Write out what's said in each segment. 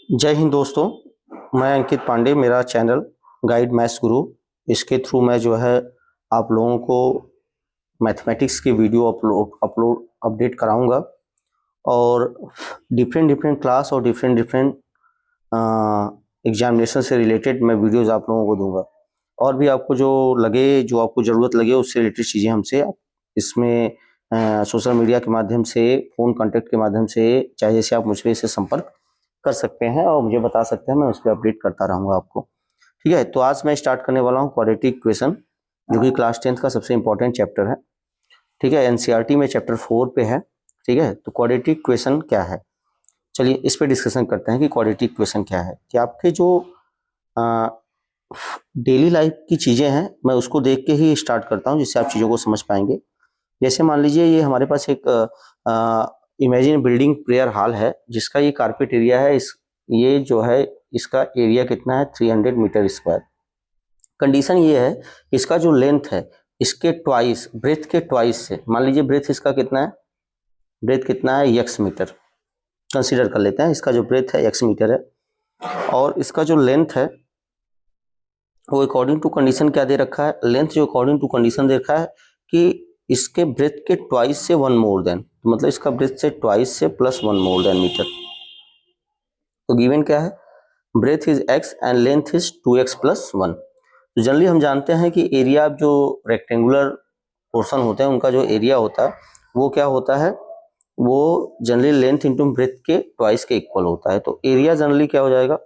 जय हिंद दोस्तों। मैं अंकित पांडे, मेरा चैनल गाइड मैथ्स गुरु, इसके थ्रू मैं जो है आप लोगों को मैथमेटिक्स की वीडियो अपडेट कराऊंगा और डिफरेंट क्लास और डिफरेंट एग्जामिनेशन से रिलेटेड मैं वीडियोस आप लोगों को दूंगा। और भी आपको जो लगे, जो आपको ज़रूरत लगे उससे रिलेटेड चीज़ें हमसे आप इसमें सोशल मीडिया के माध्यम से, फ़ोन कॉन्टेक्ट के माध्यम से, चाहे जैसे आप मुझसे इससे संपर्क कर सकते हैं और मुझे बता सकते हैं, मैं उस पर अपडेट करता रहूँगा आपको। ठीक है, तो आज मैं स्टार्ट करने वाला हूँ क्वाड्रेटिक इक्वेशन, जो कि क्लास 10th का सबसे इंपॉर्टेंट चैप्टर है। ठीक है, एनसीईआरटी में चैप्टर 4 पे है। ठीक है, तो क्वाड्रेटिक इक्वेशन क्या है, चलिए इस पे डिस्कशन करते हैं कि क्वाड्रेटिक इक्वेशन क्या है। कि आपके जो डेली लाइफ की चीज़ें हैं, मैं उसको देख के ही स्टार्ट करता हूँ, जिससे आप चीज़ों को समझ पाएंगे। जैसे मान लीजिए ये हमारे पास एक इमेजिन बिल्डिंग प्रेयर हॉल है, जिसका ये कारपेट एरिया है। ये जो है इसका एरिया कितना है, 300 मीटर स्क्वायर। कंडीशन ये है, इसका जो लेंथ है इसके ट्वाइस, ब्रेथ के ट्वाइस से, मान लीजिए ब्रेथ इसका कितना है, ब्रेथ कितना है, x मीटर कंसीडर कर लेते हैं। इसका जो ब्रेथ है x मीटर है और इसका जो लेंथ है वो अकॉर्डिंग टू कंडीशन क्या दे रखा है, लेंथ जो अकॉर्डिंग टू कंडीशन दे रखा है कि इसके ब्रेथ के ट्वाइस से 1 मोर देन, तो मतलब इसका ब्रेथ से ट्वाइस से प्लस 1 मोर देन मीटर। तो गिवन क्या है, breadth is x and length is 2x plus 1। तो जनरली हम जानते हैं कि एरिया जो रेक्टेंगुलर पोर्शन होते हैं उनका जो एरिया होता है वो क्या होता है, वो जनरली लेंथ इंटू ब्रेथ के ट्वाइस के इक्वल होता है। तो एरिया जनरली क्या हो जाएगा,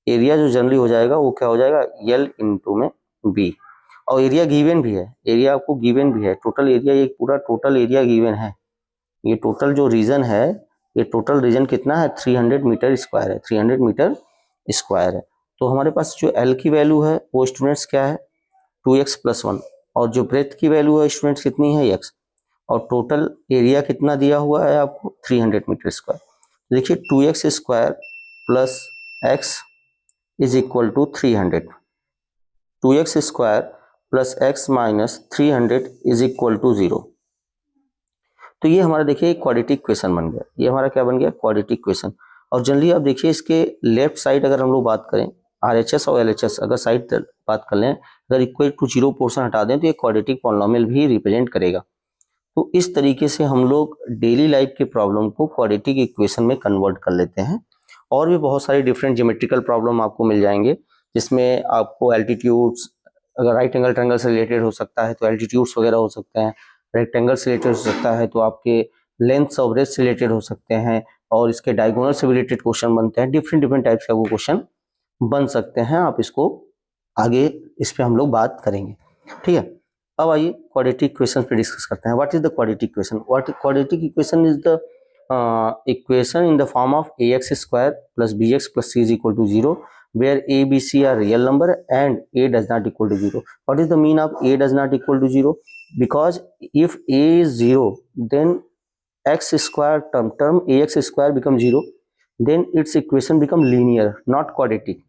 एरिया जो जनरली हो जाएगा वो क्या हो जाएगा, L इंटू में B। और एरिया गिवन भी है, एरिया आपको गिवन भी है, टोटल एरिया, ये पूरा टोटल एरिया गिवन है। ये टोटल जो रीजन है, ये टोटल रीजन कितना है, 300 मीटर स्क्वायर है, 300 मीटर स्क्वायर है। तो हमारे पास जो L की वैल्यू है वो स्टूडेंट्स क्या है, 2x प्लस 1, और जो ब्रेथ की वैल्यू है स्टूडेंट्स कितनी है, x, और टोटल एरिया कितना दिया हुआ है आपको, 300 मीटर स्क्वायर। देखिए 2x square plus x is equal to 300, 2x square plus x minus 300 is equal to 0। तो ये हमारा देखिए एक क्वाड्रेटिक इक्वेशन बन गया। ये हमारा क्या बन गया, क्वाड्रेटिक इक्वेशन। और जनरली आप देखिए इसके लेफ्ट साइड अगर हम लोग बात करें, RHS और LHS अगर साइड बात कर लें, अगर इक्वल टू 0 पोर्शन हटा दें तो ये क्वाड्रेटिक पॉलिनोमियल भी रिप्रेजेंट करेगा। तो इस तरीके से हम लोग डेली लाइफ के प्रॉब्लम को क्वाड्रेटिक इक्वेशन में कन्वर्ट कर लेते हैं। और भी बहुत सारी डिफरेंट ज्योमेट्रिकल प्रॉब्लम आपको मिल जाएंगे, जिसमें आपको एल्टीट्यूड्स, अगर राइट एंगल ट्रायंगल से रिलेटेड हो सकता है तो एल्टीट्यूड्स वगैरह हो सकते हैं, रेक्टेंगल से रिलेटेड हो सकता है तो आपके लेंथ और ब्रेथ से रिलेटेड हो सकते हैं, और इसके डायगोनल से रिलेटेड क्वेश्चन बनते हैं। डिफरेंट टाइप्स का वो क्वेश्चन बन सकते हैं। आप इसको आगे इस पर हम लोग बात करेंगे। ठीक है, अब आइए क्वाड्रेटिक इक्वेशन पे डिस्कस करते हैं। What is the quadratic equation, what quadratic equation is the equation in the form of ax square plus bx plus c is equal to 0 where a b c are real number and a does not equal to 0. What is the mean of a does not equal to 0? Because if a is 0 then x square term ax square becomes 0, then its equation become linear not quadratic.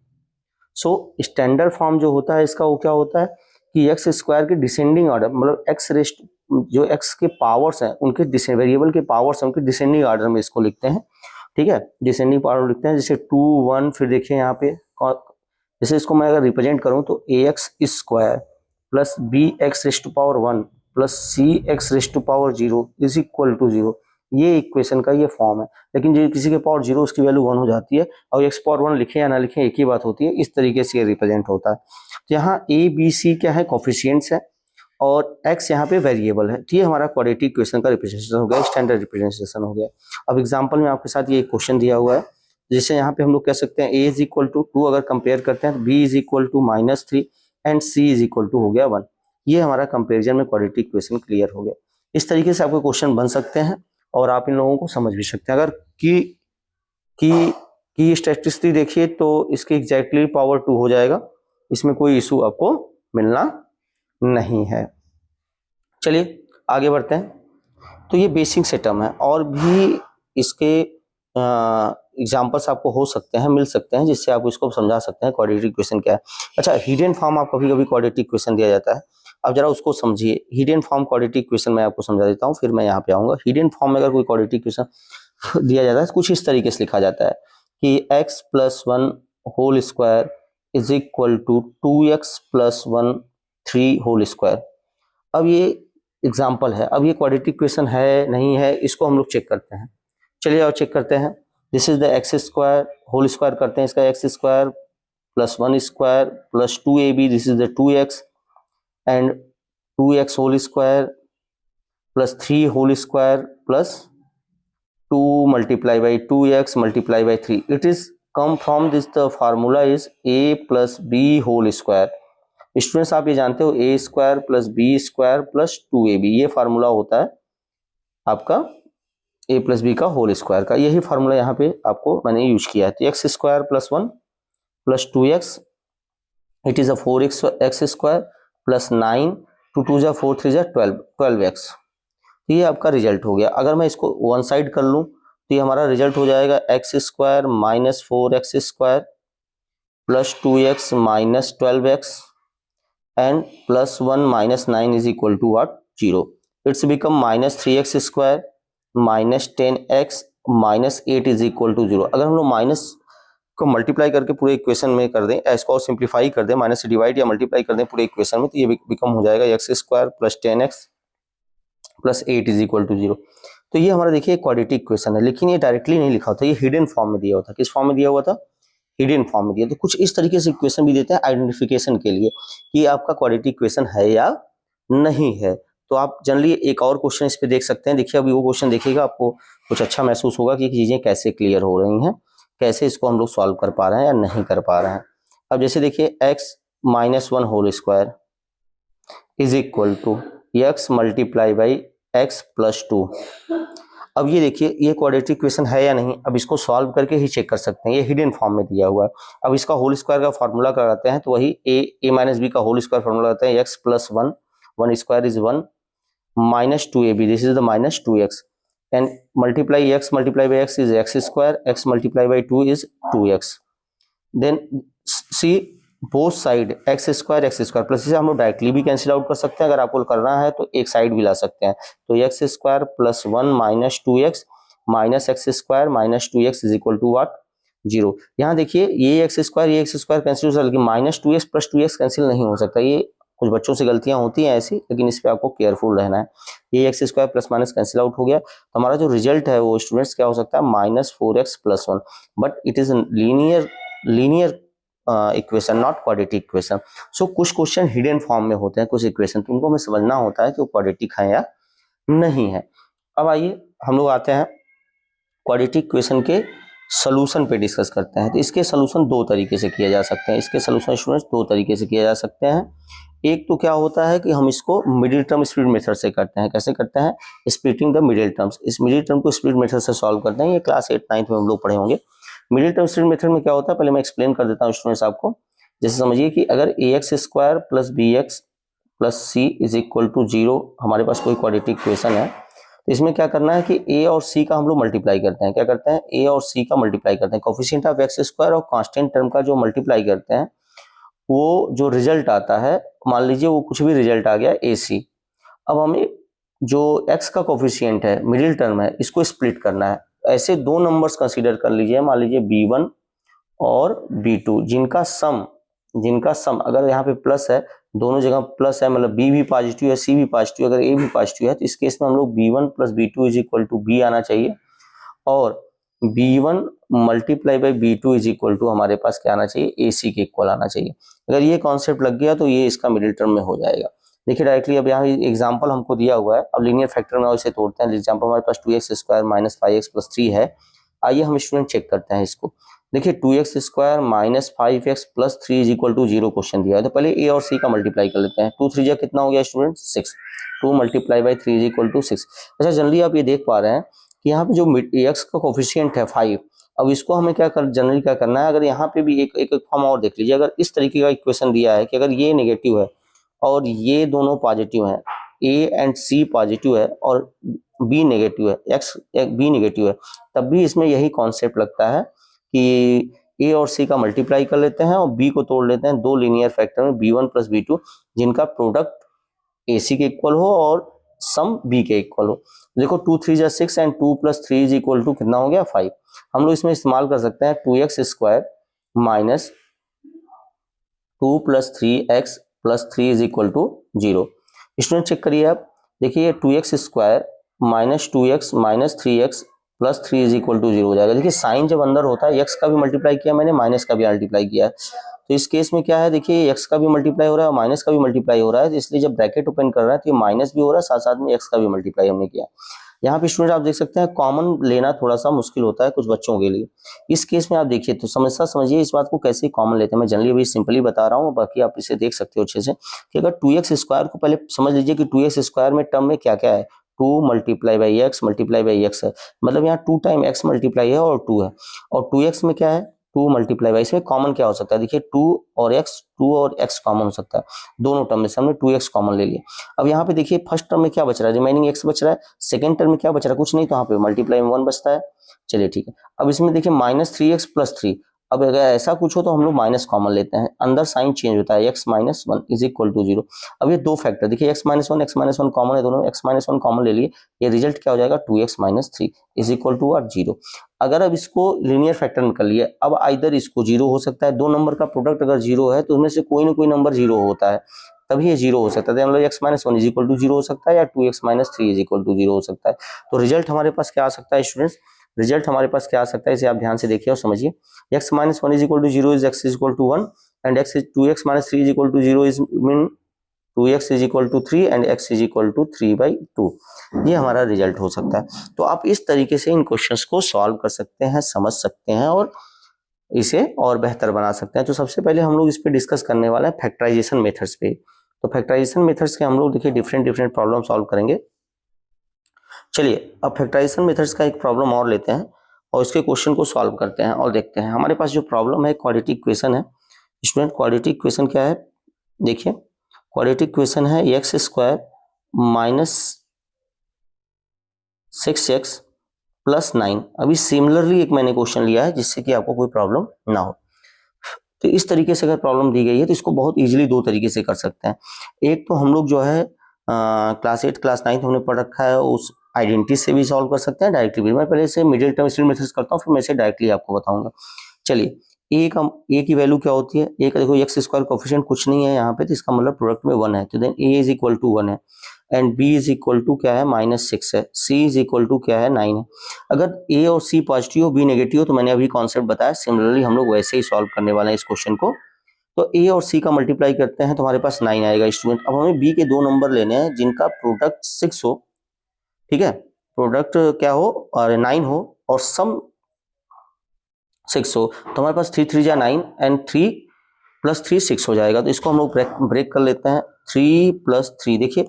So standard form जो होता है इसका वो क्या होता है कि x square के डिसेंडिंग ऑर्डर, मतलब एक्स रेस्ट जो एक्स के पावर्स हैं उनके वेरिएबल के पावर्स हैं उनके डिसेंडिंग ऑर्डर में इसको लिखते हैं। ठीक है, डिसेंडिंग पावर लिखते हैं, जैसे 2 1, फिर देखिए यहाँ पे जैसे इसको मैं अगर रिप्रेजेंट करूँ तो a x square plus b x raised to power 1 plus c x raised to power 0 is equal to 0। ये इक्वेशन का ये फॉर्म है। लेकिन जो किसी के पावर 0 उसकी वैल्यू 1 हो जाती है, और एक्स पावर 1 लिखे या ना लिखे एक ही बात होती है। इस तरीके से ये रिप्रेजेंट होता है। तो यहाँ ए बी सी क्या है, कोफिशिएंट्स है, और x यहाँ पे वेरिएबल है। तो ये हमारा क्वाड्रेटिक इक्वेशन का रिप्रेजेंटेशन हो गया, स्टैंडर्ड रिप्रेजेंटेशन हो गया। अब एग्जांपल में आपके साथ ये क्वेश्चन दिया हुआ है, जैसे यहाँ पे हम लोग कह सकते हैं a इज इक्वल टू 2 अगर कंपेयर करते हैं तो b is equal to -3 and c is equal to हो गया 1। ये हमारा कंपेरिजन में क्वाड्रेटिक इक्वेशन क्लियर हो गया। इस तरीके से आपके क्वेश्चन बन सकते हैं और आप इन लोगों को समझ भी सकते हैं। अगर की स्टैटिस्टिक्स देखिए तो इसकी एग्जैक्टली पावर 2 हो जाएगा, इसमें कोई इशू आपको मिलना नहीं है। चलिए आगे बढ़ते हैं। तो ये बेसिक सेटअप है, और भी इसके एग्जांपल्स आपको हो सकते हैं, मिल सकते हैं, जिससे आप इसको समझा सकते हैं क्वाड्रेटिक इक्वेशन क्या है। अच्छा, हिडन फॉर्म आप कभी कभी क्वाड्रेटिक इक्वेशन दिया जाता है, अब जरा उसको समझिए। हिडन फॉर्म क्वाड्रेटिक इक्वेशन मैं आपको समझा देता हूँ, फिर मैं यहाँ पे आऊँगा। हिडन फॉर्म में अगर कोई क्वाड्रेटिक इक्वेशन दिया जाता है तो कुछ इस तरीके से लिखा जाता है कि x plus 1 whole square is equal to 2x plus 1 3 whole square. अब ये एग्जाम्पल है, अब ये क्वाड्रेटिक इक्वेशन है नहीं है, इसको हम लोग चेक करते हैं। चलिए और चेक करते हैं। This is the x square, whole square करते हैं इसका, x square plus 1 square plus 2ab, this is the 2x and 2x whole square plus 3 whole square plus 2 multiplied by 2x multiplied by 3. It is come from this, the formula is a plus b whole square. Students आप ये जानते हो a square plus b square plus 2ab, ये formula होता है आपका a plus b का whole square का। यही फार्मूला यहाँ पे आपको मैंने यूज किया है। तो x square plus 1 plus 2x, it is a 4x square plus 9, 2 2 जा 4 3 जा 12x। तो ये आपका रिजल्ट हो गया। अगर मैं इसको वन साइड कर लूँ तो ये हमारा रिजल्ट हो जाएगा x square minus 4x square plus 2x minus 12x and plus 1 minus 9 is equal to what, 0। It's become minus 3x square minus 10x minus 8 is equal to 0। अगर हम लोग माइनस को मल्टीप्लाई करके पूरे इक्वेशन में कर दें, इसको और सिंप्लीफाई कर दें, माइनस से डिवाइड या मल्टीप्लाई कर दें पूरे इक्वेशन में, तो ये बिकम हो जाएगा x square plus 10x plus 8 is equal to 0। तो ये हमारा देखिए क्वाड्रेटिक इक्वेशन है, लेकिन ये डायरेक्टली नहीं लिखा होता, ये हिडन फॉर्म में दिया हुआ था। किस फॉर्म में दिया हुआ था? हिडन फॉर्म में दिया। तो कुछ इस तरीके से इक्वेशन भी देते हैं आइडेंटिफिकेशन के लिए कि आपका क्वाड्रेटिक इक्वेशन है या नहीं है। तो आप जनरली एक और क्वेश्चन इस पे देख सकते हैं। देखिए अभी वो क्वेश्चन देखिएगा, आपको कुछ अच्छा महसूस होगा कि चीजें कैसे क्लियर हो रही हैं, कैसे इसको हम लोग सॉल्व कर पा रहे हैं या नहीं कर पा रहे हैं। अब जैसे देखिए x minus 1 whole square is equal to x multiply by x plus 2। अब ये देखिए ये क्वाड्रेटिक इक्वेशन है या नहीं, अब इसको सॉल्व करके ही चेक कर सकते हैं। ये हिडन फॉर्म में दिया हुआ है। अब इसका होल स्क्वायर का फॉर्मूला कराते हैं तो वही ए माइनस बी का होल स्क्वायर फॉर्मूला करते हैं, x plus 1, 1 square is 1 minus 2ab, this is the minus 2x and multiply x multiply by x is x square, x multiply by 2 is 2x। Then see both side x square plus, इसे हम लोग directly भी cancel out कर सकते हैं। अगर आपको करना है तो एक साइड भी ला सकते हैं। तो x square plus 1 minus 2x minus x square minus 2x is equal to what, 0। यहाँ देखिए ये एक्स स्क्वायर कैंसिल हो सकता है, लेकिन minus 2x plus 2x cancel नहीं हो सकता। ये कुछ बच्चों से गलतियां होती हैं ऐसी, लेकिन इस पर आपको केयरफुल रहना है। ये x square plus minus cancel out हो गया, तो हमारा जो रिजल्ट है वो स्टूडेंट्स क्या हो सकता है, minus 4x plus 1, but it is linear equation not quadratic equation. So कुछ क्वेश्चन हिडन फॉर्म में होते हैं, कुछ इक्वेशन, तो उनको हमें समझना होता है कि वो क्वाड्रेटिक है या नहीं है। अब आइए हम लोग आते हैं क्वाड्रेटिक इक्वेशन के सोल्यूशन पे डिस्कस करते हैं। तो इसके सोल्यूशन दो तरीके से किए जा सकते हैं। इसके सोल्यूशन स्टूडेंट्स दो तरीके से किए जा सकते हैं। एक तो क्या होता है कि हम इसको मिडिल टर्म स्प्लिट मेथड से करते हैं। कैसे करते हैं? Splitting the middle terms. इस मिडिल टर्म को स्प्लिट मेथड से सॉल्व करते हैं। ये क्लास 8 9th में हम लोग पढ़े होंगे। मिडिल टर्म स्प्लिट मेथड में क्या होता है, पहले मैं एक्सप्लेन कर देता हूँ स्टूडेंट्स आपको। जैसे समझिए कि अगर ax square plus bx plus c is equal to 0 हमारे पास कोई क्वाड्रेटिक इक्वेशन है, तो इसमें क्या करना है कि a और c का हम लोग मल्टीप्लाई करते हैं। क्या करते हैं? a और c का मल्टीप्लाई करते हैं। कोफिशिएंट ऑफ एक्स स्क्वायर और कांस्टेंट टर्म का जो मल्टीप्लाई करते हैं, वो जो रिजल्ट आता है, मान लीजिए वो कुछ भी रिजल्ट आ गया ac। अब हमें जो x का कोफिशिएंट है, मिडिल टर्म है, इसको स्प्लिट करना है। ऐसे दो नंबर्स कंसीडर कर लीजिए, मान लीजिए b1 और b2, जिनका सम अगर यहाँ पे प्लस है, दोनों जगह प्लस है, मतलब b भी पॉजिटिव है, c भी पॉजिटिव है, अगर a भी पॉजिटिव है, तो इस केस में हम लोग b1 plus b2 is equal to b आना चाहिए, और b1 multiply by b2 is equal to हमारे पास क्या आना चाहिए, ac के इक्वल आना चाहिए। अगर ये कॉन्सेप्ट लग गया तो ये इसका मिडिल टर्म में हो जाएगा। देखिए डायरेक्टली अब यहाँ एग्जांपल हमको दिया हुआ है। अब लीनियर फैक्टर में इसे तोड़ते हैं। एग्जांपल हमारे पास 2x square minus 5x plus 3 है। आइए हम स्टूडेंट चेक करते हैं इसको। देखिए 2x square minus 5x plus 3 is equal to 0 question दिया है, तो पहले a और c का मल्टीप्लाई कर लेते हैं। 2 3 जा कितना हो गया student, 6। 2 multiply by 3 is equal to 6। अच्छा जनरली आप ये देख पा रहे हैं कि यहाँ पे जो x का कोफिशिएंट है 5, अब इसको हमें जनरली क्या करना है, अगर यहाँ पे भी एक फॉर्म और देख लीजिए। अगर इस तरीके का इक्वेशन दिया है कि अगर ये नेगेटिव है और ये दोनों पॉजिटिव हैं, a एंड c पॉजिटिव है और b नेगेटिव है, b नेगेटिव है, तब भी इसमें यही कॉन्सेप्ट लगता है कि a और c का मल्टीप्लाई कर लेते हैं और b को तोड़ लेते हैं दो लीनियर फैक्टर में, b1 प्लस b2, जिनका प्रोडक्ट ac के इक्वल हो और सम बी के इक्वल हो। देखो 2 3 जा 6 एंड 2 + 3 इज इक्वल टू कितना हो गया 5। हम लोग इसमें इस्तेमाल कर सकते हैं 2x² minus 2 + 3x + 3 is equal to 0। Student check करिए आप, देखिए 2x² minus 2x minus 3x + 3 is equal to 0 हो जाएगा। देखिए साइन जब अंदर होता है, x का भी मल्टीप्लाई किया मैंने, माइनस का भी मल्टीप्लाई किया है, तो इस केस में क्या है, देखिए x का भी मल्टीप्लाई हो रहा है और माइनस का भी मल्टीप्लाई हो रहा है, तो इसलिए जब ब्रैकेट ओपन कर रहा है तो ये माइनस भी हो रहा है, साथ साथ में x का भी मल्टीप्लाई हमने किया। यहाँ पे स्टूडेंट आप देख सकते हैं कॉमन लेना थोड़ा सा मुश्किल होता है कुछ बच्चों के लिए। इस केस में आप देखिए तो समझिए इस बात को कैसे कॉमन लेते हैं। मैं जनरली अभी सिंपली बता रहा हूँ, बाकी आप इसे देख सकते हो अच्छे से कि अगर 2x² को पहले समझ लीजिए कि 2x² में टर्म में क्या क्या है, 2 × x × x है, मतलब यहाँ 2 टाइम x मल्टीप्लाई है और 2 है, और 2x में क्या है 2 × इसमें कॉमन क्या हो सकता है, देखिए 2 और x कॉमन हो सकता है, दोनों टर्म में से हमने 2x कॉमन ले लिया। अब यहाँ पे देखिए फर्स्ट टर्म में क्या बच रहा है, रिमेनिंग x बच रहा है, सेकंड टर्म में क्या बच रहा है, कुछ नहीं, तो यहाँ पे मल्टीप्लाई में 1 बचता है। चलिए ठीक है, अब इसमें देखिए -3x + 3, अब अगर ऐसा कुछ हो तो हम लोग माइनस कॉमन लेते हैं, अंदर साइन चेंज होता है, x - 1 इज इक्वल टू 0। अब ये दो फैक्टर देखिए x - 1 कॉमन है, दोनों x - 1 कॉमन ले लिए, ये रिजल्ट क्या हो जाएगा 2x - 3 इज इक्वल टू 0। अगर अब इसको लीनियर फैक्टर निकल लिए, अब आइदर इसको 0 हो सकता है, दो नंबर का प्रोडक्ट अगर 0 है तो उनमें से कोई ना कोई नंबर 0 होता है, तभी ये 0 हो सकता है, मतलब x - 1 इज इक्वल टू 0 हो सकता है या 2x - 3 इज इक्वल टू 0 हो सकता है। तो रिजल्ट हमारे पास क्या आ सकता है स्टूडेंट्स, रिजल्ट हमारे पास क्या आ सकता है, इसे आप ध्यान से देखिए और समझिए। x - 1 is equal to 0 is x is equal to 1 and x is 2x - 3 is equal to 0 is mean 2x is equal to 3 and x is equal to 3/2। ये हमारा रिजल्ट हो सकता है। तो आप इस तरीके से इन क्वेश्चंस को सॉल्व कर सकते हैं, समझ सकते हैं और इसे और बेहतर बना सकते हैं। तो सबसे पहले हम लोग इस पे डिस्कस करने वाले हैं फैक्टराइजेशन मेथड्स पे। तो फैक्टराइजेशन मेथड्स के हम लोग देखिए डिफरेंट प्रॉब्लम सॉल्व करेंगे। चलिए अब फैक्टराइजेशन मेथड्स का एक प्रॉब्लम और लेते हैं और इसके क्वेश्चन को सॉल्व करते हैं और देखते हैं। हमारे पास जो प्रॉब्लम है क्वाड्रेटिक इक्वेशन है। स्टूडेंट क्वाड्रेटिक इक्वेशन क्या है, देखिए क्वाड्रेटिक इक्वेशन है x² माइनस 6x प्लस 9। अभी सिमिलरली एक मैंने क्वेश्चन लिया है जिससे कि आपको कोई प्रॉब्लम ना हो। तो इस तरीके से अगर प्रॉब्लम दी गई है तो इसको बहुत इजीली दो तरीके से कर सकते हैं। एक तो हम लोग जो है क्लास 8 क्लास 9 हमने पढ़ रखा है, उस आइडेंटिटी से भी सॉल्व कर सकते हैं, डायरेक्टली भी। मैं पहले से मिडिल टर्म स्टैंडर्ड मेथड्स करता हूँ, फिर मैं इसे डायरेक्टली आपको बताऊंगा। चलिए ए की वैल्यू क्या होती है, ए का देखो x² कोफिशिएंट कुछ नहीं है यहाँ पे, तो इसका मतलब प्रोडक्ट में 1 है, तो then a is equal to 1 है and b is equal to क्या है -6 है, c इज इक्वल टू क्या है 9 है। अगर a और c पॉजिटिव हो b नेगेटिव हो तो मैंने अभी कॉन्सेप्ट बताया, सिमिलरली हम लोग वैसे ही सॉल्व करने वाले हैं इस क्वेश्चन को। तो a और c का मल्टीप्लाई करते हैं तो हमारे पास 9 आएगा स्टूडेंट। अब हमें b के दो नंबर लेने हैं जिनका प्रोडक्ट 6 हो, ठीक है, प्रोडक्ट क्या हो और 9 हो और सम 6 हो, तो हमारे पास 3 3 जा 9 एंड 3 + 3 6 हो जाएगा। तो इसको हम लोग ब्रेक कर लेते हैं। 3 + 3 देखिए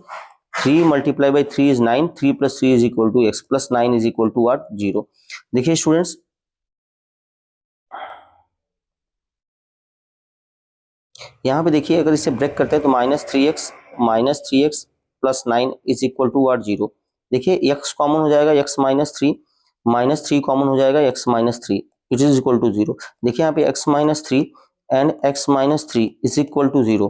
3 × 3 is 9, 3 + 3 is equal to x plus 9 is equal to what 0। देखिए स्टूडेंट्स यहाँ पे देखिए अगर इसे ब्रेक करते हैं तो -3x plus 9 is equal to what 0। देखिए x कॉमन हो जाएगा, x -3 कॉमन हो जाएगा, x -3 it is equal to 0। देखिए यहाँ पे x -3 and x -3 is equal to 0।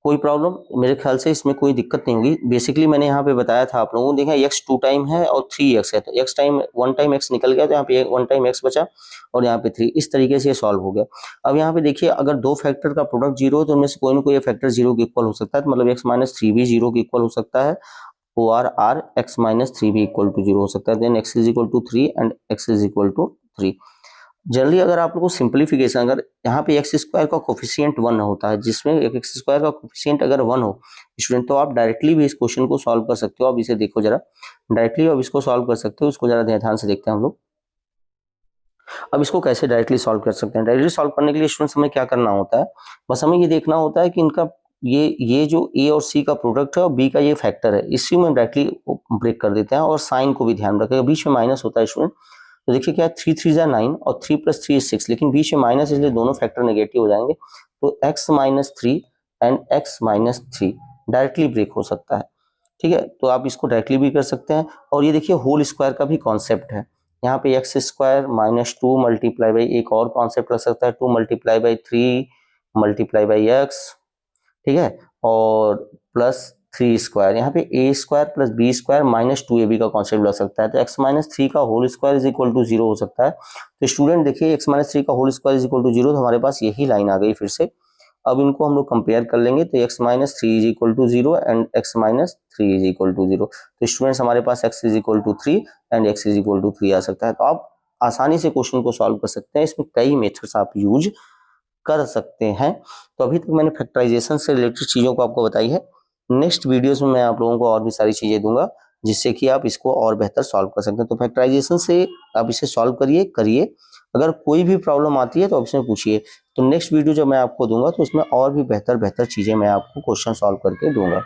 कोई प्रॉब्लम, मेरे ख्याल से इसमें कोई दिक्कत नहीं होगी। बेसिकली मैंने यहाँ पे बताया था आप लोगों को, देखा x 2 टाइम है और 3x है, तो x टाइम 1 टाइम x निकल गया, तो यहाँ पे 1 टाइम x बचा और यहाँ पे 3, इस तरीके से ये सॉल्व हो गया। अब यहाँ पे देखिए अगर दो फैक्टर का प्रोडक्ट 0 हो तो उनमें से कोई ना कोई फैक्टर 0 के इक्वल हो सकता है, तो मतलब x -3 भी 0 के इक्वल हो सकता है और x -3 भी इक्वल टू 0 हो सकता है। Then x is equal to 3 and x is equal to 3। Generally अगर आप लोगों को सिंप्लीफिकेशन, अगर यहाँ पे x² का कोफिशिएंट 1 होता है, जिसमें x² का कोफिशिएंट अगर 1 हो स्टूडेंट, तो आप डायरेक्टली भी इस क्वेश्चन को सॉल्व कर सकते हो। आप इसे देखो जरा, डायरेक्टली आप इसको सॉल्व कर सकते हो, इसको जरा ध्यान से देखते हैं हम लोग। अब इसको कैसे डायरेक्टली सॉल्व कर सकते हैं, डायरेक्टली सॉल्व करने के लिए स्टूडेंट्स हमें क्या करना होता है, बस हमें ये देखना होता है कि इनका ये जो a और c का प्रोडक्ट है और b का ये फैक्टर है, इसी में डायरेक्टली ब्रेक कर देते हैं। और साइन को भी ध्यान रखेगा, बीच में माइनस होता है स्टूडेंट, तो देखिए क्या 3 3 जा 9 और 3 + 3 is 6, लेकिन बीच में माइनस इसलिए दोनों फैक्टर नेगेटिव हो जाएंगे, तो x -3 and x -3 directly break हो सकता है, ठीक है। तो आप इसको डायरेक्टली भी कर सकते हैं। और ये देखिए होल स्क्वायर का भी कॉन्सेप्ट है, यहाँ पे x² -2 मल्टीप्लाई बाई एक और कॉन्सेप्ट रख सकता है 2 × 3 × x, ठीक है, और प्लस 3 स्क्वायर, यहाँ पे a square plus b square minus 2ab का कॉन्सेप्ट लग सकता है, तो x माइनस 3 का whole square is equal to 0 हो सकता है। तो स्टूडेंट देखिए x माइनस 3 का whole square is equal to 0, तो हमारे पास यही लाइन आ गई फिर से। अब इनको हम लोग कंपेयर कर लेंगे, तो x minus 3 is equal to 0 and x minus 3 is equal to 0। तो स्टूडेंट्स हमारे पास x is equal to 3 and x is equal to 3 आ सकता है। तो आप आसानी से क्वेश्चन को सॉल्व कर सकते हैं, इसमें कई मेथड्स आप यूज कर सकते हैं। तो अभी तक मैंने फैक्टराइजेशन से रिलेटेड चीज़ों को आपको बताई है। नेक्स्ट वीडियोस में मैं आप लोगों को और भी सारी चीज़ें दूंगा जिससे कि आप इसको और बेहतर सॉल्व कर सकते हैं। तो फैक्टराइजेशन से आप इसे सॉल्व करिए। अगर कोई भी प्रॉब्लम आती है तो आप इसमें पूछिए। तो नेक्स्ट वीडियो जब मैं आपको दूंगा तो इसमें और भी बेहतर चीज़ें मैं आपको क्वेश्चन सॉल्व करके दूंगा।